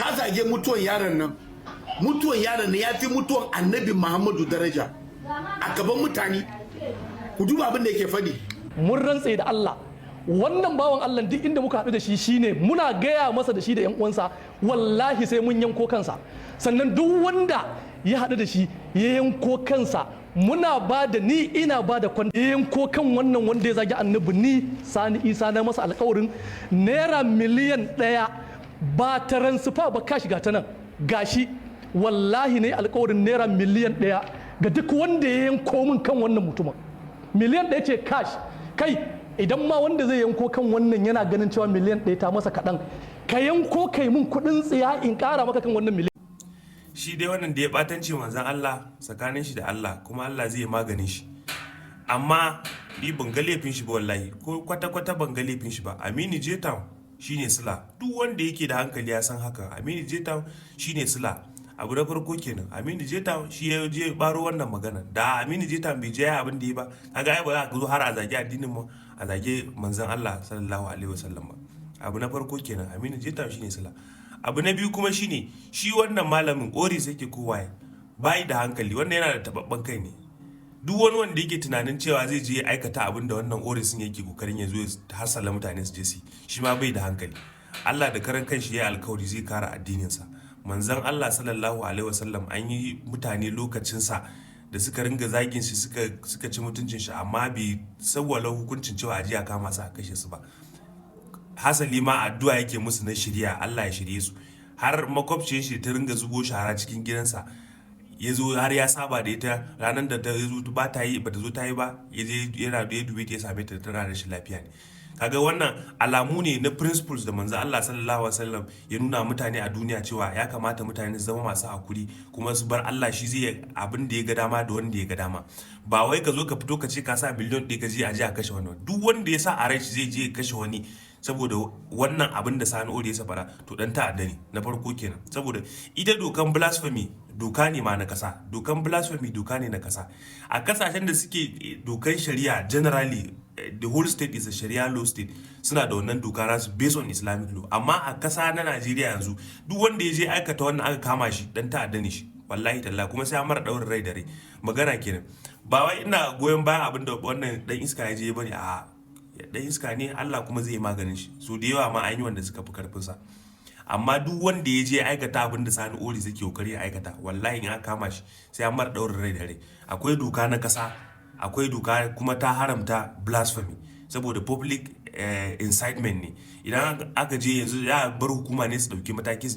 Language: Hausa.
ka zage mutuwan yaron nan ya fi mutuwan Annabi Muhammadu daraja a gaban mutane. Ku duba abin da yake faɗi. Mun rantse da Allah wannan bawan Allah duk inda muka haɗu da shi shine muna gaya masa da shi da 'yan uwansa wallahi sai mun yanko kansa, sannan duk wanda ya haɗu da shi ya yanko kansa muna ba da ni ina ba da kwanda ya yanko kan wannan wanda ya zagi Annabi ni Sani Isa na masa alƙawarin naira miliyan 1 ba taransifa ba ka shiga ta nan gashi wallahi ne alƙawarin naira miliyan 1 ga duk wanda ya yanko min kan wannan mutumin. Miliyan 1 ce cash. Kai idan ma wanda zai yanko kan wannan yana ganin cewa miliyan 1 ta masa kaɗan, ka yanko kai mun kuɗin tsiya in ƙara maka kan wannan miliyan. Shi dai wannan da ya ɓatanci manzan Allah tsakanin shi da Allah, kuma Allah zai maganin shi. Amma ni ban ga laifin shi ba wallahi, ko kwata-kwata ban ga laifin shi ba. Aminu J Town shine sila. Duk wanda yake da hankali ya san haka. Aminu J Town shine sila. Abu na farko kenan. Aminu J Town shi ya je baro wannan magana. Da Aminu J Town bai je abin da ya ba, kaga ai ba za ka zo har a zage addinin mu, a zage manzon Allah sallallahu alaihi wasallam ba. Abu na farko kenan. Aminu J Town shine sila. Abu na biyu kuma shine shi wannan malamin oris yake kowa bai da hankali, wannan yana da tababban kai ne. Duk wani wanda yake tunanin cewa zai je ya aikata abin da wannan orisin yake kokarin ya zo ya hasala mutane su je su, shi ma bai da hankali. Allah da karan kanshi ya alkawari zai kare addinin sa. Manzon Allah sallallahu alaihi wasallam an yi mutane lokacin sa da suka ringa zagin shi suka ci mutuncin shi, amma bai sawwala hukuncin cewa a je a kama su a kashe su ba. Hasali ma addu'a yake musu na shirya, Allah ya shirye su. Har makwabciyar shi ta ringa zubo shara cikin gidansa, ya zo har ya saba da ita, ranar da ta zo ba ta zo ta yi ba, ya je yana da ya dube ta ya same ta tana rashin lafiya ne. Kaga wannan alamu ne na principles da manzo Allah sallallahu alaihi wasallam ya nuna mutane a duniya cewa ya kamata mutane su zama masu hakuri, kuma su bar Allah shi zai abin da ya ga dama da wanda ya ga dama. Ba wai ka zo ka fito ka ce ka sa miliyon ɗaya ka je a je a kashe wani. Duk wanda ya sa a rai shi zai je ya kashe wani saboda wannan abin da Sani Ode ya safara, to dan ta'adda ne na farko kenan. Saboda ita dokan blasphemy doka ne ma na kasa, dokan blasphemy doka ne na kasa. A kasashen da suke dokan shari'a generally, the whole state is a sharia law state, suna da wannan doka nasu based on Islamic law. Amma a kasa na Najeriya yanzu duk wanda ya je aikata wannan aka kama shi dan ta'adda ne shi, wallahi talla, kuma sai an mara daurin rai da rai. Magana kenan. Ba wai ina goyon bayan abin da wannan dan iska ya je bane, a dan iska ne, Allah kuma zai yi maganin shi. So da yawa ma an yi wanda suka fi karfin sa. Amma duk wanda ya je aikata abin da Sani Ode zai kokari ya aikata, wallahi in aka kama shi sai an mara daurin rai da rai. Akwai doka na kasa, akwai doka kuma ta haramta blasphemy saboda public incitement ne. Idan aka je yanzu ya bar hukuma ne su dauki mataki